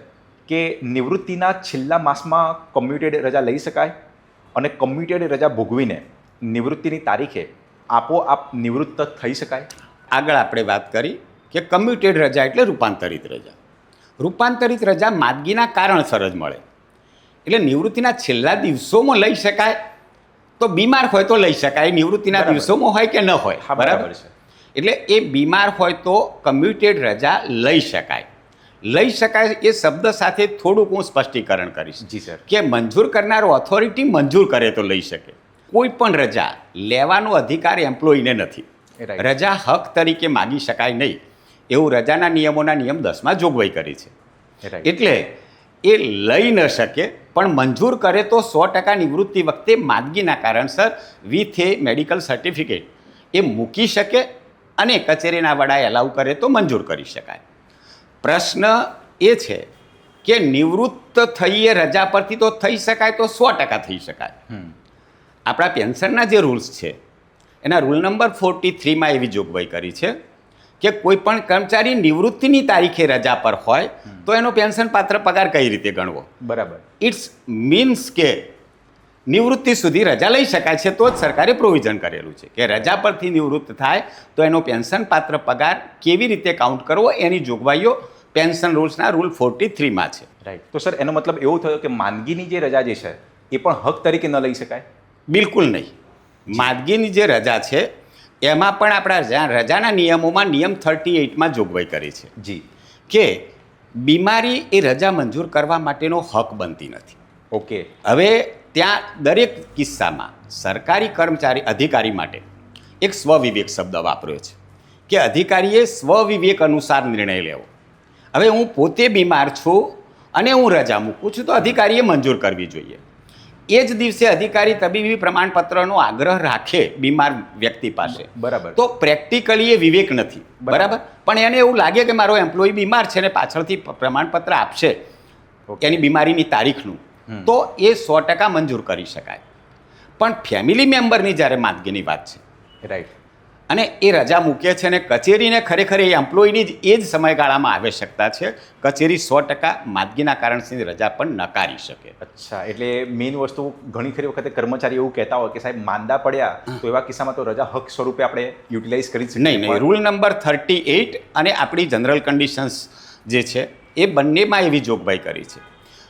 Speaker 2: કે નિવૃત્તિના છેલ્લા માસમાં કમ્યુટેડ રજા લઈ શકાય અને કમ્યુટેડ રજા ભોગવીને નિવૃત્તિની તારીખે આપોઆપ નિવૃત્ત થઈ શકાય?
Speaker 1: આગળ આપણે વાત કરી કે કમ્યુટેડ રજા એટલે રૂપાંતરિત રજા. રૂપાંતરિત રજા માદગીના કારણસર જ મળે. એટલે નિવૃત્તિના છેલ્લા દિવસોમાં લઈ શકાય, તો બીમાર હોય તો લઈ શકાય, નિવૃત્તિના દિવસોમાં હોય કે ન હોય. બરાબર છે. એટલે એ બીમાર હોય તો કમ્યુટેડ રજા લઈ શકાય. લઈ શકાય એ શબ્દ સાથે થોડુંક હું સ્પષ્ટીકરણ કરીશ.
Speaker 2: જી સર.
Speaker 1: કે મંજૂર કરનાર ઓથોરિટી મંજૂર કરે તો લઈ શકે. કોઈ પણ રજા લેવાનો અધિકાર એમ્પ્લોયીને નથી. રજા હક તરીકે માગી શકાય નહીં એવું રજાના નિયમોના નિયમ 10માં જોગવાઈ કરી છે. એટલે એ લઈ ન શકે, પણ મંજૂર કરે તો 100% નિવૃત્તિ વખતે માદગીના કારણસર વિથ એ મેડિકલ સર્ટિફિકેટ એ મૂકી શકે અને કચેરીના વડાએ એલાઉ કરે તો મંજૂર કરી શકાય. પ્રશ્ન એ છે કે નિવૃત્ત થઈએ રજા પરથી તો થઈ શકાય તો 100% થઈ શકાય. આપણા પેન્શનના જે રૂલ્સ છે એના રૂલ નંબર 43માં એવી જોગવાઈ કરી છે કે કોઈ પણ કર્મચારી નિવૃત્તિની તારીખે રજા પર હોય તો એનો પેન્શન પાત્ર પગાર કઈ રીતે ગણવો.
Speaker 2: બરાબર.
Speaker 1: ઇટ્સ મીન્સ કે નિવૃત્તિ સુધી રજા લઈ શકાય છે, તો જ સરકારે પ્રોવિઝન કરેલું છે કે રજા પરથી નિવૃત્ત થાય તો એનો પેન્શન પાત્ર પગાર કેવી રીતે કાઉન્ટ કરવો એની જોગવાઈઓ પેન્શન રૂલ્સના રૂલ 43માં છે.
Speaker 2: રાઈટ. તો સર એનો મતલબ એવો થયો કે માંદગીની જે રજા જે છે એ પણ હક તરીકે ન લઈ શકાય?
Speaker 1: બિલકુલ નહીં. માંદગીની જે રજા છે એમાં પણ આપણા રજાના નિયમોમાં નિયમ 38માં જોગવાઈ કરી છે
Speaker 2: જી.
Speaker 1: કે બીમારી એ રજા મંજૂર કરવા માટેનો હક બનતી નથી.
Speaker 2: ઓકે.
Speaker 1: હવે ત્યાં દરેક કિસ્સામાં સરકારી કર્મચારી અધિકારી માટે એક સ્વવિવેક શબ્દ વાપર્યો છે કે અધિકારીએ સ્વવિવેક અનુસાર નિર્ણય લેવો. હવે હું પોતે બીમાર છું અને હું રજા મૂકું છું તો અધિકારીએ મંજૂર કરવી જોઈએ. એ જ દિવસે અધિકારી તબીબી પ્રમાણપત્રનો આગ્રહ રાખે બીમાર વ્યક્તિ પાસે,
Speaker 2: બરાબર,
Speaker 1: તો પ્રેક્ટિકલી એ વિવેક નથી. બરાબર. પણ એને એવું લાગે કે મારો એમ્પ્લોય બીમાર છે ને પાછળથી પ્રમાણપત્ર આપશે એની બીમારીની તારીખનું, તો એ 100% મંજૂર કરી શકાય. પણ ફેમિલી મેમ્બરની જ્યારે માંદગીની વાત છે,
Speaker 2: રાઈટ,
Speaker 1: અને એ રજા મૂકે છે ને કચેરીને ખરેખર એ એમ્પ્લોયની જ એ જ સમયગાળામાં આવશ્યકતા છે, કચેરી 100% માંદગીના કારણથી રજા પણ નકારી શકે.
Speaker 2: અચ્છા. એટલે મેઇન વસ્તુ ઘણી ખરી વખતે કર્મચારી એવું કહેતા હોય કે સાહેબ માંદા પડ્યા તો એવા કિસ્સામાં તો રજા હક સ્વરૂપે આપણે યુટિલાઇઝ કરી શકીએ.
Speaker 1: નહીં. રૂલ નંબર 38 અને આપણી જનરલ કન્ડિશન્સ જે છે એ બંનેમાં એવી જોગવાઈ કરી છે.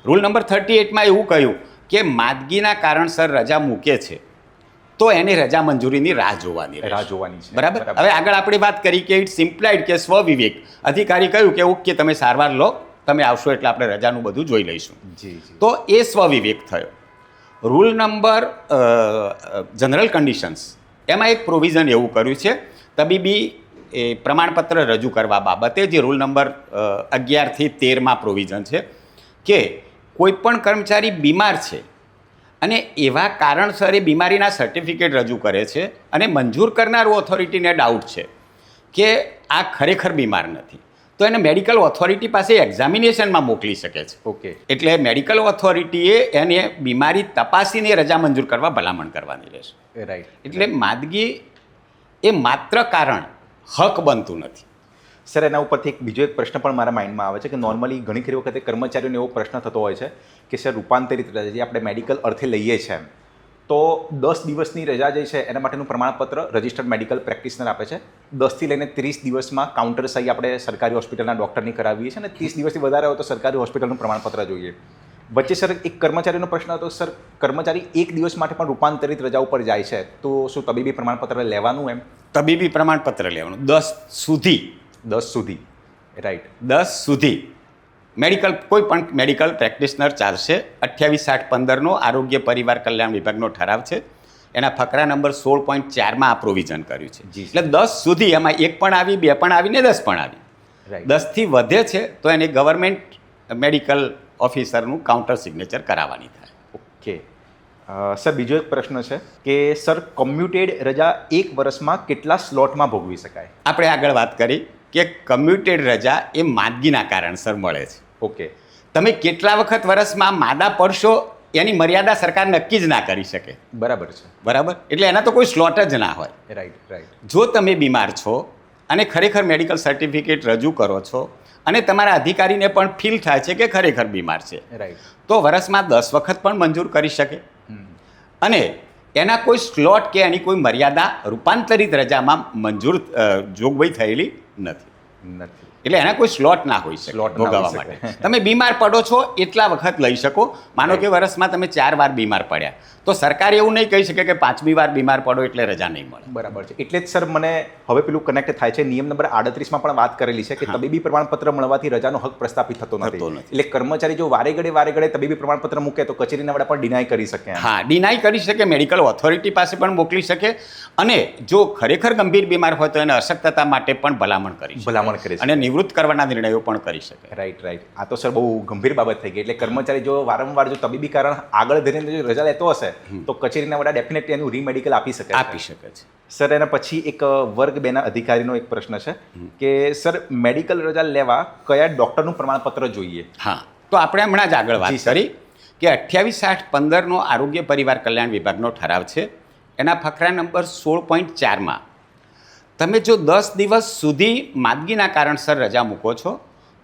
Speaker 1: રૂલ નંબર 38માં એવું કહ્યું કે માંદગીના કારણસર રજા મૂકે છે તો એને રજા મંજૂરીની રાહ જોવાની
Speaker 2: છે.
Speaker 1: બરાબર. હવે આગળ આપણે વાત કરી કે ઇટ્સ ઇમ્પ્લાઇડ કે સ્વવિવેક. અધિકારી કહ્યું કે ઓકે તમે સારવાર લો, તમે આવશો એટલે આપણે રજાનું બધું જોઈ લઈશું. તો એ સ્વવિવેક થયો. રૂલ નંબર જનરલ કન્ડિશન્સ એમાં એક પ્રોવિઝન એવું કર્યું છે તબીબી એ પ્રમાણપત્ર રજૂ કરવા બાબતે, જે રૂલ નંબર 11 થી 13માં પ્રોવિઝન છે કે કોઈ પણ કર્મચારી બીમાર છે અને એવા કારણસર એ બીમારીના સર્ટિફિકેટ રજૂ કરે છે અને મંજૂર કરનારું ઓથોરિટીને ડાઉટ છે કે આ ખરેખર બીમાર નથી, તો એને મેડિકલ ઓથોરિટી પાસે એક્ઝામિનેશનમાં મોકલી શકે છે.
Speaker 2: ઓકે.
Speaker 1: એટલે મેડિકલ ઓથોરિટીએ એને બીમારી તપાસીને રજા મંજૂર કરવા ભલામણ કરવાની રહેશે.
Speaker 2: રાઈટ.
Speaker 1: એટલે માંદગી એ માત્ર કારણ હક બનતું નથી.
Speaker 2: સર, એના ઉપરથી એક બીજો એક પ્રશ્ન પણ મારા માઇન્ડમાં આવે છે કે નોર્મલી ઘણી ખરી વખતે કર્મચારીઓને એવો પ્રશ્ન થતો હોય છે કે સર રૂપાંતરિત રજા જે આપણે મેડિકલ અર્થે લઈએ છીએ એમ, તો 10 દિવસની રજા જે છે એના માટેનું પ્રમાણપત્ર રજિસ્ટર્ડ મેડિકલ પ્રેક્ટિશનર આપે છે. 10 થી લઈને 30 દિવસમાં કાઉન્ટર સહી આપણે સરકારી હોસ્પિટલના ડૉક્ટરની કરાવીએ છીએ અને 30 દિવસથી વધારે હોય તો સરકારી હોસ્પિટલનું પ્રમાણપત્ર જોઈએ. વચ્ચે સર એક કર્મચારીનો પ્રશ્ન હતો, સર કર્મચારી 1 દિવસ માટે પણ રૂપાંતરિત રજા ઉપર જાય છે તો શું તબીબી પ્રમાણપત્ર લેવાનું એમ?
Speaker 1: તબીબી પ્રમાણપત્ર લેવાનું 10 સુધી.
Speaker 2: 10 સુધી. રાઈટ.
Speaker 1: 10 સુધી મેડિકલ કોઈ પણ મેડિકલ પ્રેક્ટિશનર ચાલશે. 28/8/15નો આરોગ્ય પરિવાર કલ્યાણ વિભાગનો ઠરાવ છે, એના ફકરા નંબર 16.4માં આ પ્રોવિઝન કર્યું છે. એટલે 10 સુધી, એમાં 1 પણ આવી, 2 પણ આવી ને 10 પણ આવી. 10 થી વધે છે તો એને ગવર્મેન્ટ મેડિકલ ઓફિસરનું કાઉન્ટર સિગ્નેચર કરાવવાની થાય.
Speaker 2: ઓકે. સર, બીજો એક પ્રશ્ન છે કે સર કમ્યુટેડ રજા 1 વર્ષમાં કેટલા સ્લોટમાં ભોગવી શકાય?
Speaker 1: આપણે આગળ વાત કરી કે કમ્યુટેડ રજા એ માંદગીના કારણસર મળે છે.
Speaker 2: ઓકે.
Speaker 1: તમે કેટલા વખત વર્ષમાં માદા પડશો એની મર્યાદા સરકાર નક્કી જ ના કરી શકે.
Speaker 2: બરાબર છે.
Speaker 1: બરાબર. એટલે એના તો કોઈ સ્લોટ જ ના હોય.
Speaker 2: Right, right.
Speaker 1: જો તમે બીમાર છો અને ખરેખર મેડિકલ સર્ટિફિકેટ રજૂ કરો છો અને તમારા અધિકારીને પણ ફીલ થાય છે કે ખરેખર બીમાર છે,
Speaker 2: રાઈટ,
Speaker 1: તો વર્ષમાં 10 વખત પણ મંજૂર કરી શકે. અને એના કોઈ સ્લોટ કે એની કોઈ મર્યાદા રૂપાંતરિત રજામાં મંજૂર જોગવાઈ થયેલી નથી. એટલે એના કોઈ સ્લોટ ના હોય શકે ભોગવવા માટે. તમે બીમાર પડો છો એટલા વખત લઈ શકો. માનો કે વર્ષમાં તમે 4 વાર બીમાર પડ્યા તો સરકાર એવું નહીં કહી શકે કે 5મી વાર બીમાર પડો એટલે રજા નહીં મળે.
Speaker 2: બરાબર છે. એટલે જ સર મને હવે પેલું કનેક્ટ થાય છે, નિયમ નંબર 38માં પણ વાત કરેલી છે કે તબીબી પ્રમાણપત્ર મળવાથી રજાનો હક પ્રસ્થાપિત થતો નથી. એટલે કર્મચારી જો વારે ઘડે તબીબી પ્રમાણપત્ર મૂકે તો કચેરીના વડા પણ ડિનાય કરી શકે.
Speaker 1: હા, ડિનાય કરી શકે, મેડિકલ ઓથોરિટી પાસે પણ મોકલી શકે અને જો ખરેખર ગંભીર બીમાર હોય તો એને અશક્તતા માટે પણ ભલામણ કરે છે અને નિવૃત્ત કરવાના નિર્ણયો પણ કરી શકે.
Speaker 2: Right, right. આ તો સર બહુ ગંભીર બાબત થઈ ગઈ. એટલે કર્મચારી જો વારંવાર જો તબીબી કારણ આગળ ધરીને જો રજા લેતો હશે તો કચેરીના વડા ડેફિનેટલી એનું રીમેડિકલ આપી શકે છે. સર, એના પછી એક વર્ગ 2ના અધિકારીનો એક પ્રશ્ન છે કે સર મેડિકલ રજા લેવા કયા ડૉક્ટરનું પ્રમાણપત્ર જોઈએ?
Speaker 1: હા, તો આપણે હમણાં જ આગળ વાત કરી કે 28/8/15નો આરોગ્ય પરિવાર કલ્યાણ વિભાગનો ઠરાવ છે, એના ફકરા નંબર 16.4માં તમે જો 10 દિવસ સુધી માંદગીના કારણસર રજા મૂકો છો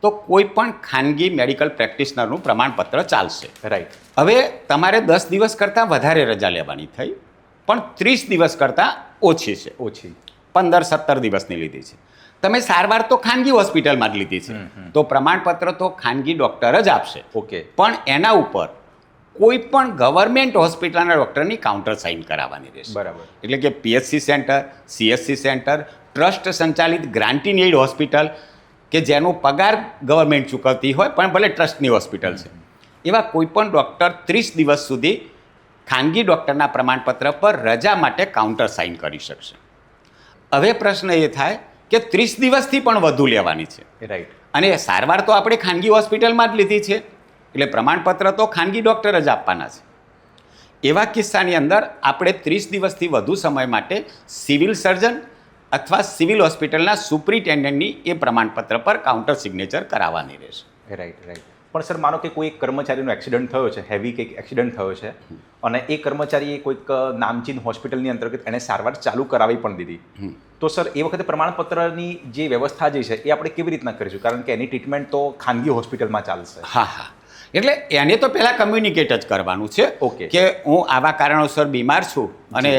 Speaker 1: તો કોઈ પણ ખાનગી મેડિકલ પ્રેક્ટિશનરનું પ્રમાણપત્ર ચાલશે.
Speaker 2: રાઈટ.
Speaker 1: હવે તમારે 10 દિવસ કરતાં વધારે રજા લેવાની થઈ, પણ 30 દિવસ કરતાં ઓછી છે.
Speaker 2: ઓછી.
Speaker 1: 15-17 દિવસની લીધી છે. તમે સારવાર તો ખાનગી હોસ્પિટલમાં જ લીધી છે, તો પ્રમાણપત્ર તો ખાનગી ડૉક્ટર જ આપશે.
Speaker 2: ઓકે.
Speaker 1: પણ એના ઉપર કોઈ પણ ગવર્મેન્ટ હોસ્પિટલના ડૉક્ટરની કાઉન્ટર સાઇન કરાવવાની રહેશે.
Speaker 2: બરાબર.
Speaker 1: એટલે કે PHC centre, CSC centre, trust સંચાલિત ગ્રાન્ટી એઇડ હોસ્પિટલ કે જેનો પગાર ગવર્મેન્ટ ચૂકવતી હોય પણ ભલે ટ્રસ્ટની હોસ્પિટલ છે, એવા કોઈપણ ડૉક્ટર 30 દિવસ સુધી ખાનગી ડૉક્ટરના પ્રમાણપત્ર પર રજા માટે કાઉન્ટર સાઇન કરી શકશે. હવે પ્રશ્ન એ થાય કે 30 દિવસથી પણ વધુ લેવાની છે.
Speaker 2: રાઈટ.
Speaker 1: અને સારવાર તો આપણે ખાનગી હોસ્પિટલમાં જ લીધી છે, એટલે પ્રમાણપત્ર તો ખાનગી ડૉક્ટર જ આપવાના છે. એવા કિસ્સાની અંદર આપણે 30 દિવસથી વધુ સમય માટે સિવિલ સર્જન અથવા સિવિલ હોસ્પિટલના સુપ્રિન્ટેન્ડન્ટની એ પ્રમાણપત્ર પર કાઉન્ટર સિગ્નેચર કરાવવાની રહેશે.
Speaker 2: રાઈટ. રાઈટ. પણ સર માનો કે કોઈ એક કર્મચારીનો એક્સિડન્ટ થયો છે, હેવી કંઈક એક્સિડન્ટ થયો છે, અને એ કર્મચારીએ કોઈક નામચીન હોસ્પિટલની અંતર્ગત એણે સારવાર ચાલુ કરાવી પણ દીધી, તો સર એ વખતે પ્રમાણપત્રની જે વ્યવસ્થા જે છે એ આપણે કેવી રીતના કરીશું? કારણ કે એની ટ્રીટમેન્ટ તો ખાનગી હોસ્પિટલમાં ચાલશે.
Speaker 1: હા. એટલે એને તો પહેલાં કમ્યુનિકેટ જ કરવાનું છે.
Speaker 2: ઓકે.
Speaker 1: કે હું આવા કારણોસર બીમાર છું અને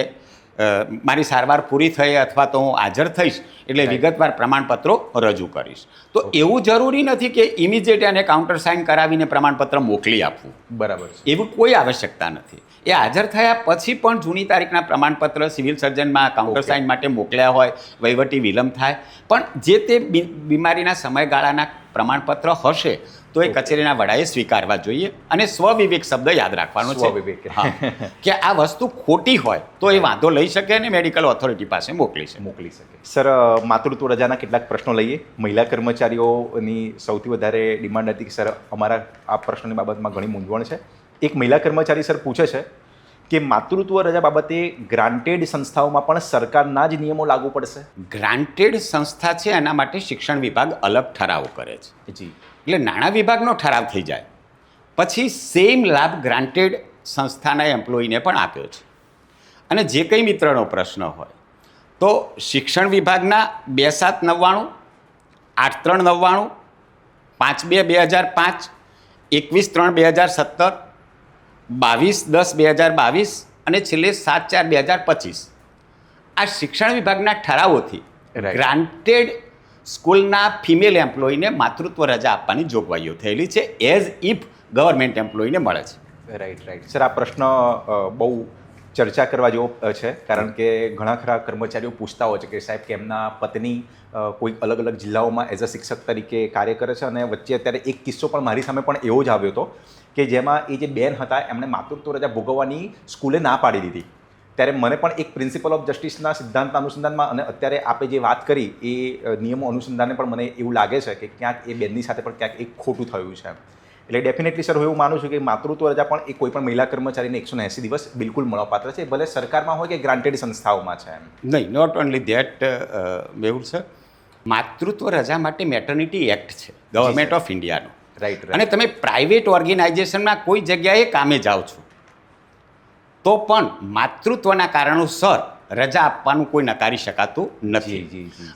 Speaker 1: મારી સારવાર પૂરી થઈ અથવા તો હું હાજર થઈશ એટલે વિગતવાર પ્રમાણપત્રો રજૂ કરીશ. તો એવું જરૂરી નથી કે ઇમિડિયેટ એને કાઉન્ટર સાઇન કરાવીને પ્રમાણપત્ર મોકલી આપવું.
Speaker 2: બરાબર છે.
Speaker 1: એવું કોઈ આવશ્યકતા નથી. એ હાજર થયા પછી પણ જૂની તારીખના પ્રમાણપત્ર સિવિલ સર્જનમાં કાઉન્ટર સાઇન માટે મોકલ્યા હોય, વહીવટી વિલંબ થાય, પણ જે તે બીમારીના સમયગાળાના પ્રમાણપત્ર હશે તો એ કચેરીના વડાએ સ્વીકારવા જોઈએ. અને સ્વવિવેક શબ્દ યાદ રાખવાનો છે.
Speaker 2: સ્વવિવેક.
Speaker 1: હા, કે આ વસ્તુ ખોટી હોય તો એ વાંધો લઈ શકે અને મેડિકલ ઓથોરિટી પાસે મોકલી શકે.
Speaker 2: સર માતૃત્વ રજાના કેટલાક પ્રશ્નો લઈએ. મહિલા કર્મચારીઓની સૌથી વધારે ડિમાન્ડ હતી કે સર અમારા આ પ્રશ્નની બાબતમાં ઘણી મૂંઝવણ છે. એક મહિલા કર્મચારી સર પૂછે છે કે માતૃત્વ રજા બાબતે ગ્રાન્ટેડ સંસ્થાઓમાં પણ સરકારના જ નિયમો લાગુ પડશે?
Speaker 1: ગ્રાન્ટેડ સંસ્થા છે એના માટે શિક્ષણ વિભાગ અલગ ઠરાવો કરે છે.
Speaker 2: જી.
Speaker 1: એટલે નાણાં વિભાગનો ઠરાવ થઈ જાય પછી સેમ લાભ ગ્રાન્ટેડ સંસ્થાના એમ્પ્લોયીને પણ આપ્યો છે. અને જે કંઈ મિત્રનો પ્રશ્ન હોય તો શિક્ષણ વિભાગના 2799, 8399, 5/2/2005, 21/3/2017, 22/10/2022 અને છેલ્લે 7/4/2025 આ શિક્ષણ વિભાગના ઠરાવોથી ગ્રાન્ટેડ સ્કૂલના ફિમેલ એમ્પ્લોયીને માતૃત્વ રજા આપવાની જોગવાઈઓ થયેલી છે, એઝ ઇફ ગવર્મેન્ટ એમ્પ્લોયીને મળે છે.
Speaker 2: રાઈટ. સર આ પ્રશ્ન બહુ ચર્ચા કરવા જેવો છે, કારણ કે ઘણા ખરા કર્મચારીઓ પૂછતા હોય છે કે સાહેબ કે એમના પત્ની કોઈક અલગ અલગ જિલ્લાઓમાં એઝ અ શિક્ષક તરીકે કાર્ય કરે છે, અને વચ્ચે અત્યારે એક કિસ્સો પણ મારી સામે પણ એવો જ આવ્યો હતો કે જેમાં એ જે બેન હતા એમણે માતૃત્વ રજા ભોગવવાની સ્કૂલે ના પાડી દીધી. ત્યારે મને પણ એક પ્રિન્સિપલ ઓફ જસ્ટિસના સિદ્ધાંતના અનુસંધાનમાં અને અત્યારે આપે જે વાત કરી એ નિયમો અનુસંધાને પણ મને એવું લાગે છે કે ક્યાંક એ બેનની સાથે પણ ક્યાંક એક ખોટું થયું છે. એટલે ડેફિનેટલી સર હું એવું માનું છું કે માતૃત્વ રજા પણ એ કોઈ પણ મહિલા કર્મચારીને 180 દિવસ બિલકુલ મળવાપાત્ર છે, ભલે સરકારમાં હોય કે ગ્રાન્ટેડ સંસ્થાઓમાં છે.
Speaker 1: નહીં, not only that Mehul sir, માતૃત્વ રજા માટે મેટર્નિટી એક્ટ છે ગવર્મેન્ટ ઓફ ઇન્ડિયાનો.
Speaker 2: રાઈટ.
Speaker 1: અને તમે પ્રાઇવેટ ઓર્ગેનાઇઝેશનમાં કોઈ જગ્યાએ કામે જાઓ છો તો પણ માતૃત્વના કારણોસર રજા આપવાનું કોઈ નકારી શકાતું નથી.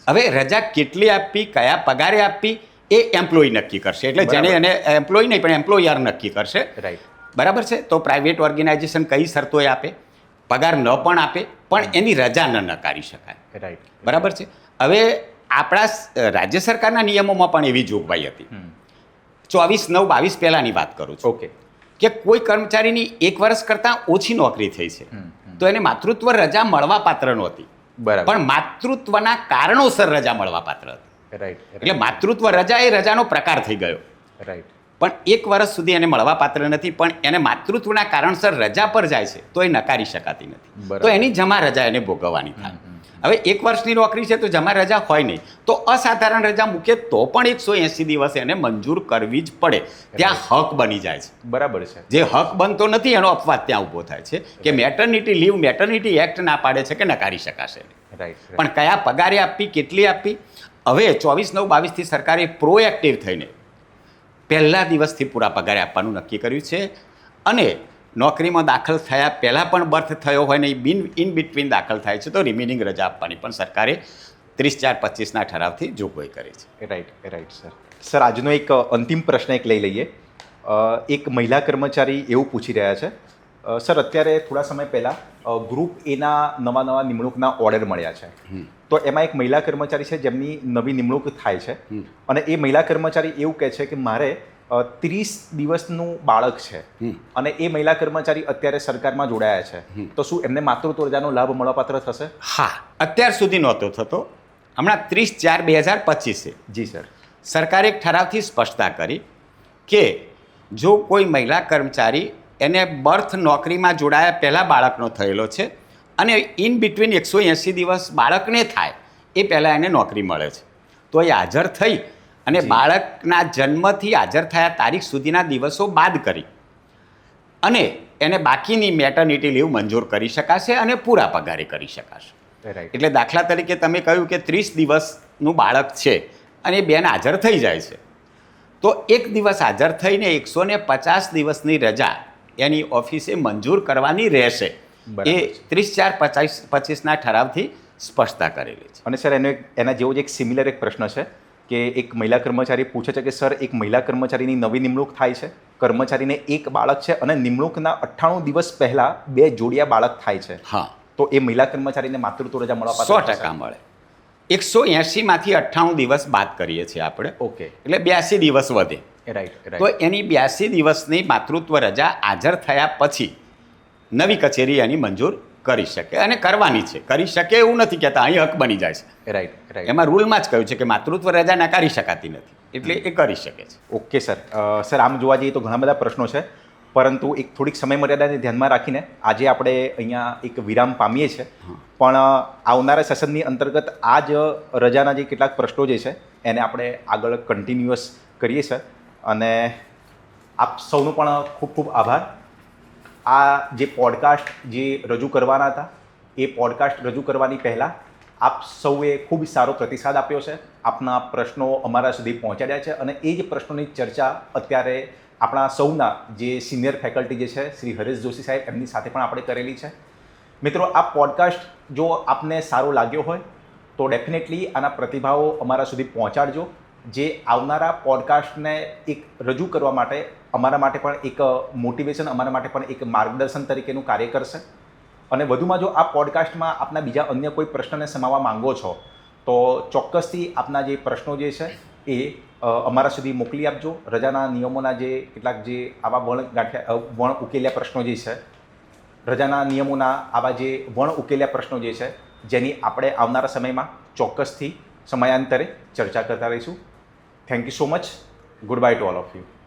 Speaker 1: હવે રજા કેટલી આપવી, કયા પગારે આપવી એ એમ્પ્લોયી નક્કી કરશે. એટલે જેને એને એમ્પ્લોયી નહીં પણ એમ્પ્લોયર નક્કી કરશે.
Speaker 2: રાઈટ.
Speaker 1: બરાબર છે. તો પ્રાઇવેટ ઓર્ગેનાઇઝેશન કઈ શરતોએ આપે, પગાર ન પણ આપે પણ એની રજા ન નકારી શકાય.
Speaker 2: રાઈટ.
Speaker 1: બરાબર છે. હવે આપણા રાજ્ય સરકારના નિયમોમાં પણ એવી જોગવાઈ હતી. 24/9/22 પહેલાંની વાત કરું છું.
Speaker 2: ઓકે.
Speaker 1: કે કોઈ કર્મચારીની 1 વર્ષ કરતાં ઓછી નોકરી થઈ છે તો એને માતૃત્વ રજા મળવા પાત્ર નહોતી.
Speaker 2: બરાબર.
Speaker 1: પણ માતૃત્વના કારણોસર રજા મળવા પાત્ર હતી.
Speaker 2: રાઈટ.
Speaker 1: એટલે માતૃત્વ રજા એ રજાનો પ્રકાર થઈ ગયો.
Speaker 2: રાઈટ.
Speaker 1: પણ 1 વર્ષ સુધી એને મળવા પાત્ર નથી, પણ એને માતૃત્વના કારણસર રજા પર જાય છે તો એ નકારી શકાતી નથી. તો એની જમા રજા એને ભોગવવાની થાય. હવે 1 વર્ષની નોકરી છે તો જમા રજા હોય નહીં, તો અસાધારણ રજા મૂકે તો પણ 180 દિવસ એને મંજૂર કરવી જ પડે. ત્યાં હક બની જાય છે.
Speaker 2: બરાબર છે. જે
Speaker 1: હક બનતો નથી એનો અપવાદ ત્યાં ઊભો થાય છે કે મેટર્નિટી લીવ મેટર્નિટી એક્ટ ના પાડે છે કે નકારી શકાશે.
Speaker 2: રાઈટ.
Speaker 1: પણ કયા પગારે આપવી, કેટલી આપવી, હવે 24/9/22 સરકારે પ્રોએક્ટિવ થઈને પહેલા દિવસથી પૂરા પગારે આપવાનું નક્કી કર્યું છે. અને નોકરીમાં દાખલ થયા પહેલાં પણ બર્થ થયો હોય ને ઇન બિટવીન દાખલ થાય છે તો રિમેનિંગ રજા આપવાની પણ સરકારે 30/4/25ના ઠરાવથી જોગવાઈ કરી છે.
Speaker 2: Right sir. સર, આજનો એક અંતિમ પ્રશ્ન એક લઈ લઈએ. એક મહિલા કર્મચારી એવું પૂછી રહ્યા છે, સર, અત્યારે થોડા સમય પહેલાં ગ્રુપ એના નવા નિમણૂકના ઓર્ડર મળ્યા છે. તો એમાં એક મહિલા કર્મચારી છે જેમની નવી નિમણૂક થાય છે અને એ મહિલા કર્મચારી એવું કહે છે કે મારે 30 દિવસનું બાળક છે અને એ મહિલા કર્મચારી અત્યારે સરકારમાં જોડાયા છે, તો શું એમને માતૃત્વ રજાનો લાભ મળવાપાત્ર થશે?
Speaker 1: હા, અત્યાર સુધી નહોતો થતો. હમણાં 30/4/2025
Speaker 2: જી સર.
Speaker 1: સરકારે એક ઠરાવથી સ્પષ્ટતા કરી કે જો કોઈ મહિલા કર્મચારી એને બર્થ નોકરીમાં જોડાયા પહેલાં બાળકનો થયેલો છે અને ઇન બિટવીન 180 દિવસ બાળકને થાય એ પહેલાં એને નોકરી મળે છે, તો એ હાજર થઈ અને બાળકના જન્મથી હાજર થયા તારીખ સુધીના દિવસો બાદ કરી અને એને બાકીની મેટર્નિટી લીવ મંજૂર કરી શકાશે અને પૂરા પગારે કરી શકાશે.
Speaker 2: રાઈટ.
Speaker 1: એટલે દાખલા તરીકે તમે કહ્યું કે 30 દિવસનું બાળક છે અને એ બેન હાજર થઈ જાય છે, તો એક દિવસ હાજર થઈને 150 દિવસની રજા એની ઓફિસે મંજૂર કરવાની રહેશે. એ 30/4/25ના ઠરાવથી સ્પષ્ટતા કરેલી છે.
Speaker 2: અને સર, એના જેવો જ એક સિમિલર એક પ્રશ્ન છે કે એક મહિલા કર્મચારી પૂછે છે કે સર, એક મહિલા કર્મચારીની નવી નિમણૂક થાય છે, કર્મચારીને એક બાળક છે અને નિમણૂકના 98 દિવસ પહેલાં 2 જોડિયા બાળક થાય છે.
Speaker 1: હા,
Speaker 2: તો એ મહિલા કર્મચારીને માતૃત્વ રજા મળવા
Speaker 1: 100% મળે. 180માંથી 98 દિવસ બાદ કરીએ છીએ આપણે.
Speaker 2: ઓકે.
Speaker 1: એટલે 82 દિવસ વધે.
Speaker 2: રાઈટ.
Speaker 1: તો એની 82 દિવસની માતૃત્વ રજા હાજર થયા પછી નવી કચેરી એની મંજૂર કરી શકે અને કરવાની છે. કરી શકે એવું નથી કહેતા, અહીં હક બની જાય છે.
Speaker 2: રાઈટ.
Speaker 1: એમાં રૂલમાં જ કહ્યું છે કે માતૃત્વ રજા નકારી શકાતી નથી, એટલે એ કરી શકે છે.
Speaker 2: Okay sir. સર, આમ જોવા જઈએ તો ઘણા બધા પ્રશ્નો છે, પરંતુ એક થોડીક સમય મર્યાદાને ધ્યાનમાં રાખીને આજે આપણે અહીંયા એક વિરામ પામીએ છીએ. પણ આવનારા સેશનની અંતર્ગત આ જ રજાના જે કેટલાક પ્રશ્નો જે છે એને આપણે આગળ કન્ટિન્યુઅસ કરીએ સર. અને આપ સૌનો પણ ખૂબ ખૂબ આભાર. આ જે પોડકાસ્ટ જે રજૂ કરવાના હતા એ પોડકાસ્ટ રજૂ કરવાની પહેલાં આપ સૌએ ખૂબ સારો પ્રતિસાદ આપ્યો છે. આપના પ્રશ્નો અમારા સુધી પહોંચાડ્યા છે અને એ જ પ્રશ્નોની ચર્ચા અત્યારે આપણા સૌના જે સિનિયર ફેકલ્ટી જે છે શ્રી હરેશ જોશી સાહેબ એમની સાથે પણ આપણે કરેલી છે. મિત્રો, આ પોડકાસ્ટ જો આપને સારો લાગ્યો હોય તો ડેફિનેટલી આના પ્રતિભાવો અમારા સુધી પહોંચાડજો, જે આવનારા પોડકાસ્ટને એક રજૂ કરવા માટે અમારા માટે પણ એક મોટિવેશન, અમારા માટે પણ એક માર્ગદર્શન તરીકેનું કાર્ય કરશે. અને વધુમાં જો આ પોડકાસ્ટમાં આપના બીજા અન્ય કોઈ પ્રશ્નને સમાવવા માંગો છો તો ચોક્કસથી આપના જે પ્રશ્નો જે છે એ અમારા સુધી મોકલી આપજો. રજાના નિયમોના જે કેટલાક જે આવા વણ ઉકેલ્યા પ્રશ્નો જે છે, રજાના નિયમોના આવા જે વણ ઉકેલ્યા પ્રશ્નો જે છે, જેની આપણે આવનારા સમયમાં ચોક્કસથી સમયાંતરે ચર્ચા કરતા રહીશું. Thank you so much. Good bye to all of you.